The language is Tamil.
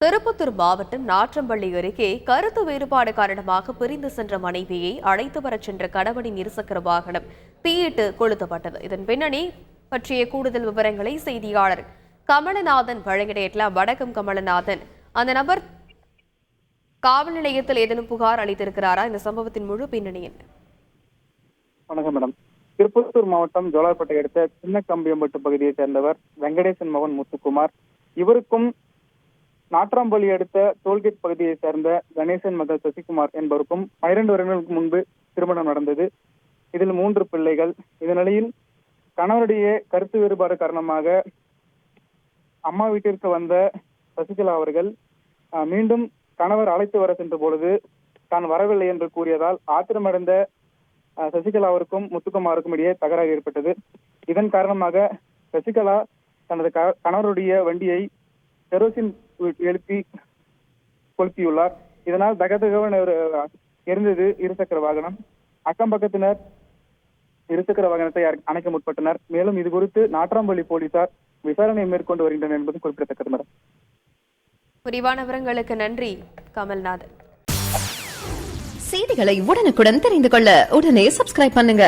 திருப்பத்தூர் மாவட்டம் நாற்றம்பள்ளி அருகே கருத்து வேறுபாடு காரணமாக பிரிந்து சென்ற மனைவியை அழைத்து வரச் சென்ற கணவனின் இருசக்கர வாகனம் தீயிட்டு கொளுத்தப்பட்டது. இதன் பின்னணி பற்றிய கூடுதல் விவரங்களை செய்தியாளர் கமலநாதன் வழங்கிடலாம். வணக்கம் கமலநாதன், அந்த நபர் காவல் நிலையத்தில் ஏதேனும் புகார் அளித்திருக்கிறாரா? இந்த சம்பவத்தின் முழு பின்னணி என்ன? வணக்கம் மேடம். திருப்பத்தூர் மாவட்டம் ஜோலார்பேட்டை அடுத்த சின்ன கம்பியம்பட்டு பகுதியைச் சேர்ந்தவர் வெங்கடேசன் மகன் முத்துக்குமார். இவருக்கும் நாட்ராம்பள்ளி அடுத்த டோல்கேட் பகுதியை சேர்ந்த கணேசன் மகள் சசிகுமார் என்பவருக்கும் 12 வருடங்களுக்கு முன்பு திருமணம் நடந்தது. இதில் 3 பிள்ளைகள். இந்த நிலையில் கணவருடைய கருத்து வேறுபாடு காரணமாக அம்மா வீட்டிற்கு வந்த சசிகலா அவர்கள் மீண்டும் கணவர் அழைத்து வர சென்ற பொழுது தான் வரவில்லை என்று கூறியதால் ஆத்திரமடைந்த சசிகலா அவருக்கும் முத்துக்குமாருக்கும் இடையே தகராறு ஏற்பட்டது. இதன் காரணமாக சசிகலா தனது கணவருடைய வண்டியை கெரோசின் எழுப்பி கொளுத்தியுள்ளார். இதனால் தகதகவன் எரிந்தது இருசக்கர வாகனம். அக்கம் பக்கத்தினர் இருசக்கர வாகனத்தை அணைக்க முற்பட்டனர். மேலும் இது குறித்து நாட்ராம்பள்ளி போலீசார் விசாரணை மேற்கொண்டு வருகின்றனர் என்பது குறிப்பிடத்தக்கது. மேடம், விரிவான விவரங்களுக்கு நன்றி கமல்நாதன். செய்திகளை உடனுக்குடன் தெரிந்து கொள்ள உடனே சப்ஸ்கிரைப் பண்ணுங்க.